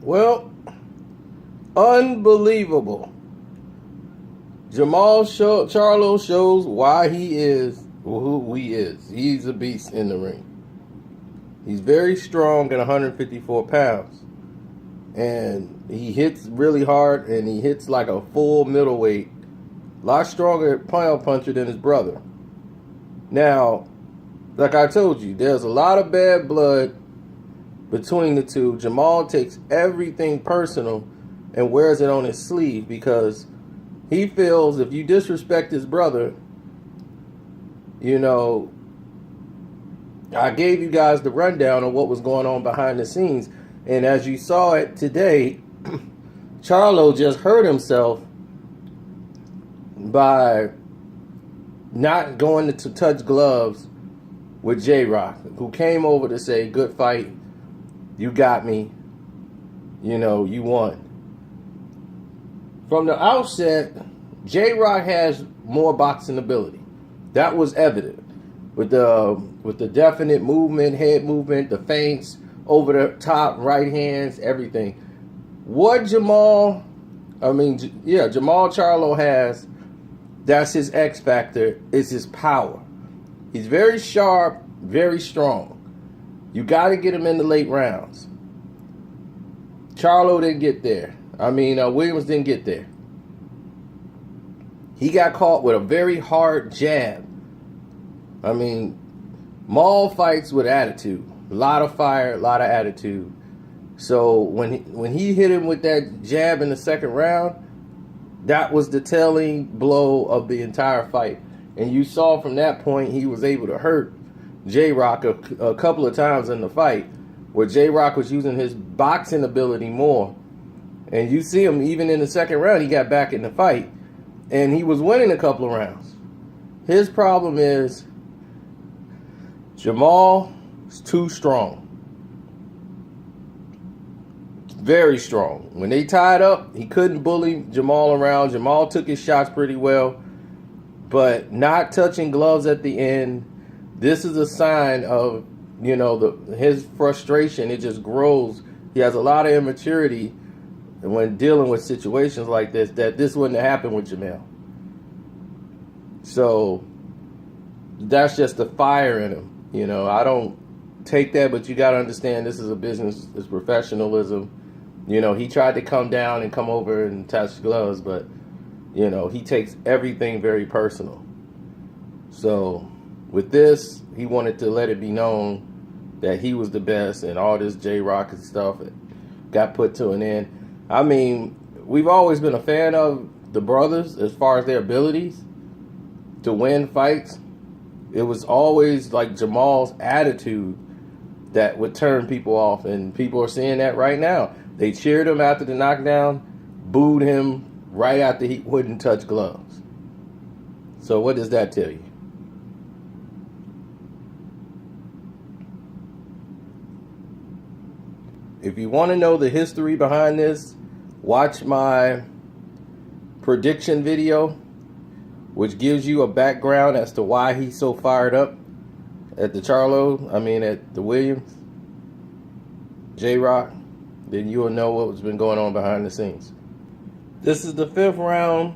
Well, unbelievable. Jermall Charlo shows why he is who he is. He's a beast in the ring. He's very strong at 154 pounds. And he hits really hard, and he hits like a full middleweight. A lot stronger pound puncher than his brother. Now, like I told you, there's a lot of bad blood between the two. Jermall takes everything personal and wears it on his sleeve because he feels if you disrespect his brother, you know, I gave you guys the rundown of what was going on behind the scenes. And as you saw it today, Charlo just hurt himself by not going to touch gloves with J-Rock, who came over to say, good fight, you got me, you know, you won. From the outset, J-Rock has more boxing ability. That was evident with the definite movement, head movement, the feints, over the top, right hands, everything. What Jermall Charlo has, that's his X factor, is his power. He's very sharp, very strong. You got to get him in the late rounds. Charlo didn't get there. Williams didn't get there. He got caught with a very hard jab. Maul fights with attitude. A lot of fire, a lot of attitude. So when he hit him with that jab in the second round, that was the telling blow of the entire fight. And you saw from that point he was able to hurt J-Rock a couple of times in the fight, where J-Rock was using his boxing ability more. And you see him even in the second round, he got back in the fight. And he was winning a couple of rounds. His problem is Jermall is too strong. Very strong. When they tied up, he couldn't bully Jermall around. Jermall took his shots pretty well, but not touching gloves at the end. This is a sign of, his frustration. It just grows. He has a lot of immaturity when dealing with situations like this, that this wouldn't have happened with Jermall. So that's just the fire in him. I don't take that, but you got to understand this is a business, it's professionalism. He tried to come down and come over and touch gloves, but, he takes everything very personal. So with this, he wanted to let it be known that he was the best, and all this J-Rock and stuff got put to an end. We've always been a fan of the brothers as far as their abilities to win fights. It was always like Jermall's attitude that would turn people off, and people are seeing that right now. They cheered him after the knockdown, booed him right after he wouldn't touch gloves. So what does that tell you? If you want to know the history behind this, watch my prediction video, which gives you a background as to why he's so fired up at the at the Williams, J-Rock. Then you will know what's been going on behind the scenes. This is the 5th round,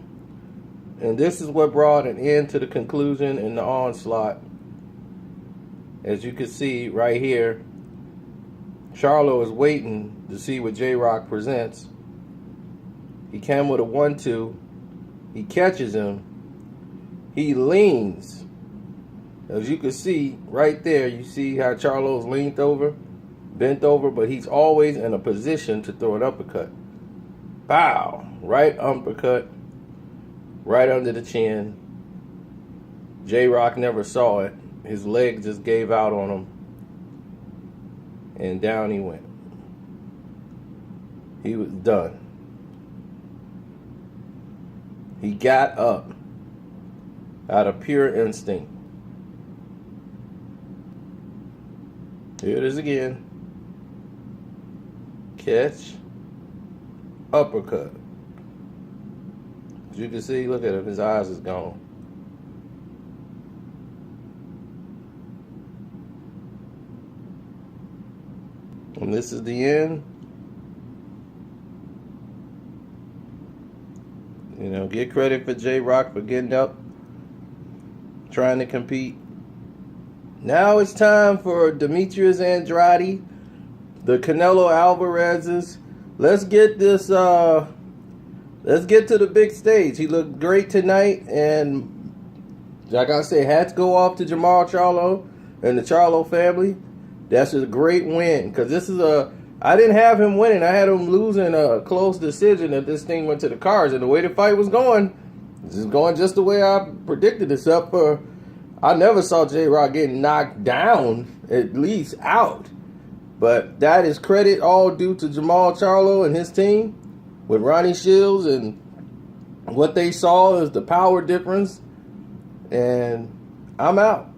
and this is what brought an end to the conclusion in the onslaught. As you can see right here, Charlo is waiting to see what J-Rock presents. He came with a 1-2. He catches him. He leans. As you can see right there, you see how Charlo's leaned over, bent over, but he's always in a position to throw an uppercut. Bow! Right uppercut, right under the chin. J-Rock never saw it. His leg just gave out on him, and down he went. He was done. He got up out of pure instinct. Here it is again. Catch. Uppercut. As you can see, look at him. His eyes is gone. And this is the end. You know, get credit for J-Rock for getting up, trying to compete. Now it's time for Demetrius Andrade, the Canelo Alvarez's. Let's get this. Let's get to the big stage. He looked great tonight, and like I said, hats go off to Jermall Charlo and the Charlo family. That's a great win, because this is I didn't have him winning. I had him losing a close decision if this thing went to the cards. And the way the fight was going, this is going just the way I predicted, except for I never saw J-Rock getting knocked down, at least out. But that is credit all due to Jermall Charlo and his team with Ronnie Shields, and what they saw is the power difference. And I'm out.